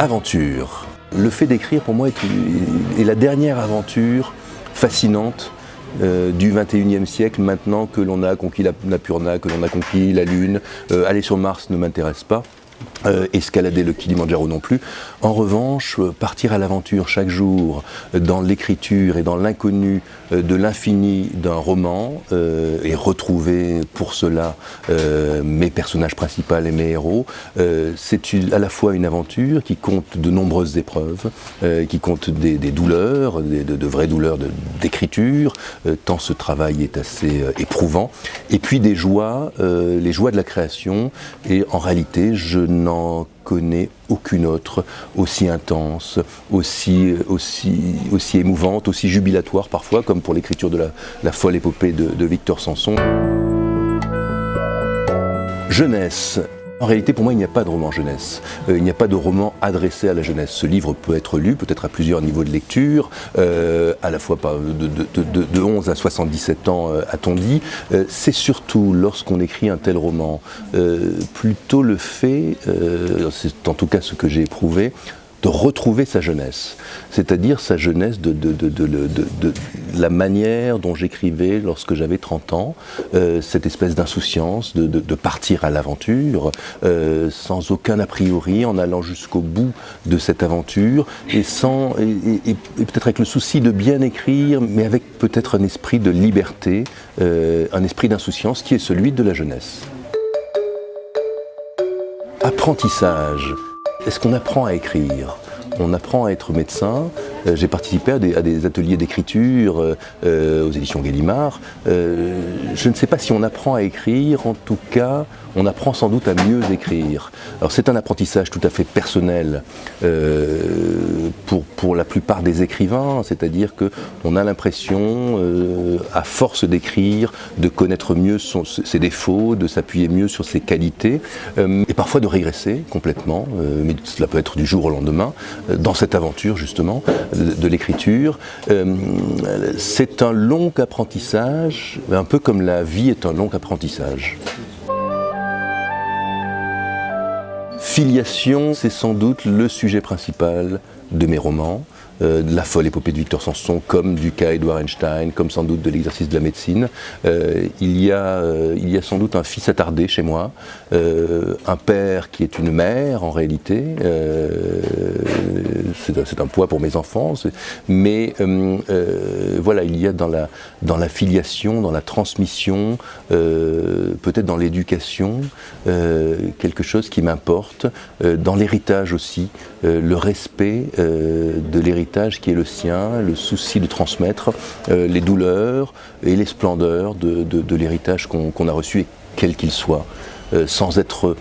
Aventure. Le fait d'écrire pour moi est la dernière aventure fascinante du 21e siècle, maintenant que l'on a conquis la Napurna, que l'on a conquis la Lune. Aller sur Mars ne m'intéresse pas. Escalader le Kilimandjaro non plus. En revanche, partir à l'aventure chaque jour dans l'écriture et dans l'inconnu de l'infini d'un roman et retrouver pour cela mes personnages principaux et mes héros, c'est à la fois une aventure qui compte de nombreuses épreuves, qui compte des douleurs, de vraies douleurs d'écriture, tant ce travail est assez éprouvant, et puis des joies, les joies de la création, et en réalité je n'en connais aucune autre aussi intense, aussi émouvante, aussi jubilatoire parfois, comme pour l'écriture de la folle épopée de Victor Sanson. Jeunesse. En réalité, pour moi, il n'y a pas de roman jeunesse. Il n'y a pas de roman adressé à la jeunesse. Ce livre peut être lu, peut-être à plusieurs niveaux de lecture, à la fois de 11 à 77 ans, a-t-on dit. C'est surtout, lorsqu'on écrit un tel roman, plutôt le fait, c'est en tout cas ce que j'ai éprouvé, de retrouver sa jeunesse, c'est-à-dire sa jeunesse de la manière dont j'écrivais lorsque j'avais 30 ans, cette espèce d'insouciance de partir à l'aventure, sans aucun a priori, en allant jusqu'au bout de cette aventure, et peut-être avec le souci de bien écrire, mais avec peut-être un esprit de liberté, un esprit d'insouciance qui est celui de la jeunesse. Apprentissage. Est-ce qu'on apprend à écrire? On apprend à être médecin. J'ai participé à des ateliers d'écriture aux éditions Gallimard. Je ne sais pas si on apprend à écrire, en tout cas, on apprend sans doute à mieux écrire. Alors c'est un apprentissage tout à fait personnel pour la plupart des écrivains, c'est-à-dire qu'on a l'impression, à force d'écrire, de connaître mieux ses défauts, de s'appuyer mieux sur ses qualités, et parfois de régresser complètement, mais cela peut être du jour au lendemain, dans cette aventure justement de l'écriture. C'est un long apprentissage, un peu comme la vie est un long apprentissage. Filiation, c'est sans doute le sujet principal de mes romans, de la folle épopée de Victor Sanson, comme du cas Edouard Einstein, comme sans doute de l'exercice de la médecine. Il y a sans doute un fils attardé chez moi, un père qui est une mère en réalité, c'est un poids pour mes enfants, mais voilà, il y a dans la filiation, dans la transmission, peut-être dans l'éducation, quelque chose qui m'importe, dans l'héritage aussi, le respect de l'héritage qui est le sien, le souci de transmettre les douleurs et les splendeurs de l'héritage qu'on a reçu, quel qu'il soit, sans être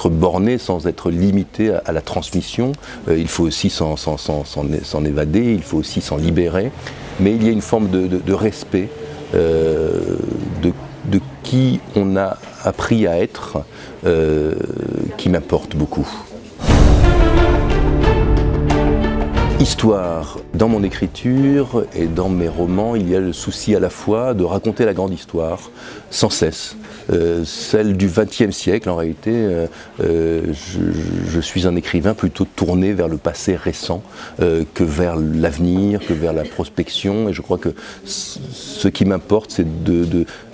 borné, sans être limité à la transmission. Il faut aussi s'en évader, il faut aussi s'en libérer, mais il y a une forme de respect de qui on a appris à être, qui m'importe beaucoup. Histoire. Dans mon écriture et dans mes romans, il y a le souci à la fois de raconter la grande histoire sans cesse. Celle du XXe siècle, en réalité, je suis un écrivain plutôt tourné vers le passé récent que vers l'avenir, que vers la prospection. Et je crois que ce qui m'importe, c'est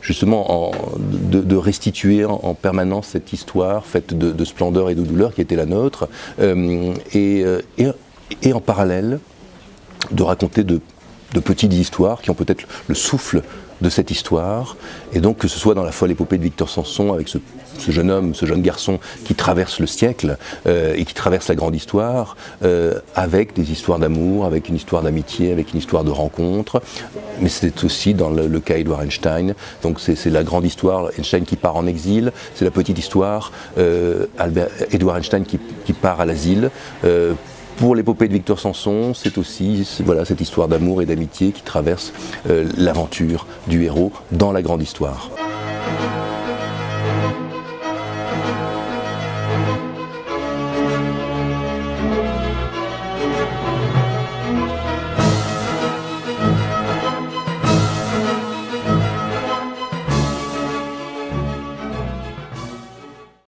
justement de restituer en permanence cette histoire faite de splendeur et de douleur qui était la nôtre. Et en parallèle, de raconter de petites histoires qui ont peut-être le souffle de cette histoire, et donc que ce soit dans la folle épopée de Victor Sanson, avec ce jeune homme, ce jeune garçon qui traverse le siècle et qui traverse la grande histoire, avec des histoires d'amour, avec une histoire d'amitié, avec une histoire de rencontre, mais c'est aussi dans le cas Edouard Einstein, donc c'est la grande histoire, Einstein qui part en exil, c'est la petite histoire, Edouard Einstein qui part à l'asile. Pour l'épopée de Victor Sanson, c'est aussi cette histoire d'amour et d'amitié qui traverse l'aventure du héros dans la grande histoire.